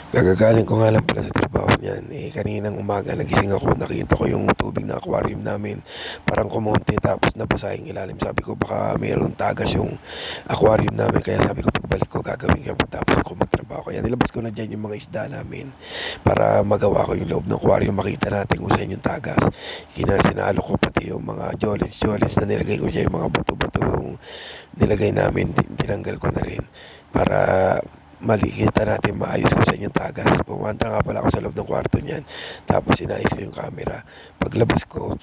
Kagagaling ko nga lang pala sa trabaho niyan, kaninang umaga nagising ako, nakita ko yung tubig na aquarium namin, parang kumonti tapos nabasa yung ilalim. Sabi ko baka mayroong tagas yung aquarium namin, kaya sabi ko pagbalik ko gagawin ko pagtapos ko magtrabaho. Kaya nilabas ko na dyan yung mga isda namin para magawa ko yung loob ng aquarium, makita natin kung saan yung tagas. Sinalo ko pati yung mga jolens na nilagay ko dyan, yung mga bato-bato yung nilagay namin, tinanggal ko na rin para malikita natin maayos kung saan yung tagas. Pumunta nga pala ako sa loob ng kwarto niyan. Tapos inayos ko yung camera. Paglabas ko,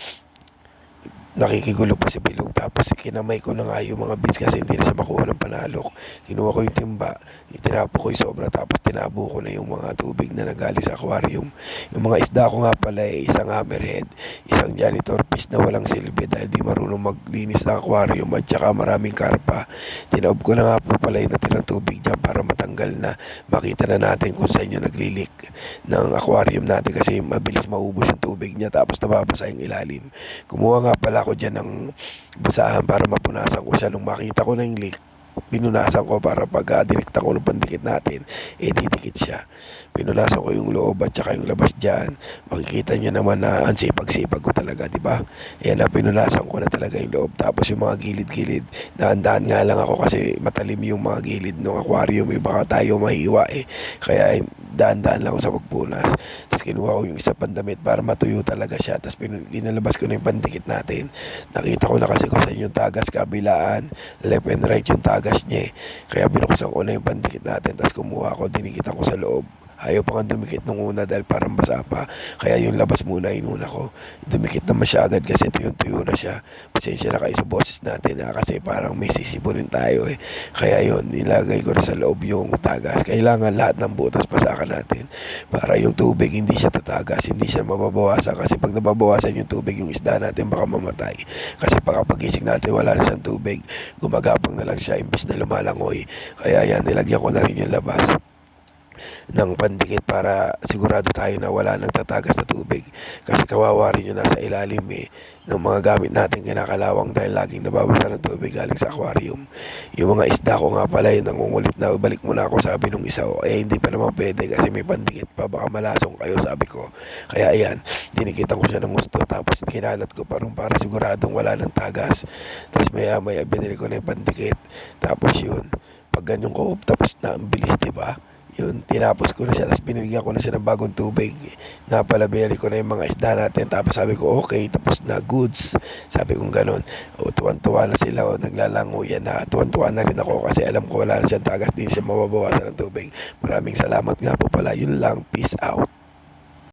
nakikigulo pa si Bilog. Tapos kinamay ko na nga yung mga bits kasi hindi na siya makuha ng panalok. Kinuha ko yung timba, itinapo ko yung sobra, tapos tinabo ko na yung mga tubig na nagaling sa aquarium. Yung mga isda ko nga pala isang hammerhead, isang janitor fish na walang silbi dahil di marunong maglinis ng aquarium, at saka maraming karpa. Tinaob ko na nga po pala yung natirang tubig dyan para matanggal na, makita na natin kung saan yung naglilik ng aquarium natin kasi mabilis maubos yung tubig niya tapos nababasa yung ilalim. Kumuha nga pala ako dyan ng basahan para mapunasan ko siya. Nung makita ko na yung leak, pinunasan ko para pag dinikta ko ng pandikit natin, didikit siya. Pinunasan ko yung loob at saka yung labas dyan. Makikita nyo naman na ang sipag-sipag ko talaga, di ba? Ayan na, pinunasan ko na talaga yung loob. Tapos yung mga gilid-gilid, dahan-dahan nga lang ako kasi matalim yung mga gilid ng aquarium, baka tayo mahiwa Kaya dahan-dahan lang ako sa pagpunas. Tapos kinuha ko yung isa pandamit para matuyo talaga siya. Tapos pinalabas ko na yung pandikit natin. Nakita ko na kasi kung saan yung tagas, kabilaan, left and right yung tagas niya. Kaya binuksan ko na yung pandikit natin. Tapos kumuha ko, dinikitan ko sa loob. Ayaw pa nga dumikit nung una dahil parang basa pa. Kaya yung labas muna inuna ko. Dumikit naman siya agad kasi tuyo-tuyo na siya. Pasensya na kayo sa boses natin kasi parang may sisipunin tayo Kaya yun, nilagay ko na sa loob yung tagas. Kailangan lahat ng butas pasakan natin para yung tubig hindi siya tatagas, hindi siya mababawasan. Kasi pag nababawasan yung tubig, yung isda natin baka mamatay. Kasi pagkapagising natin wala na siyang tubig, gumagapang na lang siya imbis na lumalangoy. Kaya yan, nilagyan ko na rin yung labas ng pandikit para sigurado tayo na wala nang tatagas na tubig. Kasi kawawa rin yung nasa ilalim ng mga gamit natin kinakalawang dahil laging nababasa ng tubig galing sa aquarium. Yung mga isda ko nga pala yung nangungulit na balik muna ako, sabi nung isa hindi pa naman pwede kasi may pandikit pa, baka malasong kayo, sabi ko. Kaya ayan, dinikitan ko siya ng gusto tapos kinalat ko parang para siguradong wala ng tagas. Tapos maya binili ko na yung pandikit. Tapos yun, pag ganyan ko tapos na, ang bilis, diba? Yun, tinapos ko na siya, tapos binibigyan ko na siya ng bagong tubig. Nga pala, binili ko na yung mga isda natin. Tapos sabi ko, okay, tapos na, goods. Sabi ko gano'n. Tuwan-tuwa na sila, naglalanguyan na. Tuwan-tuwa na rin ako kasi alam ko wala na siyang tagas, din siya mababawasan ng tubig. Maraming salamat nga po pala. Yun lang, peace out.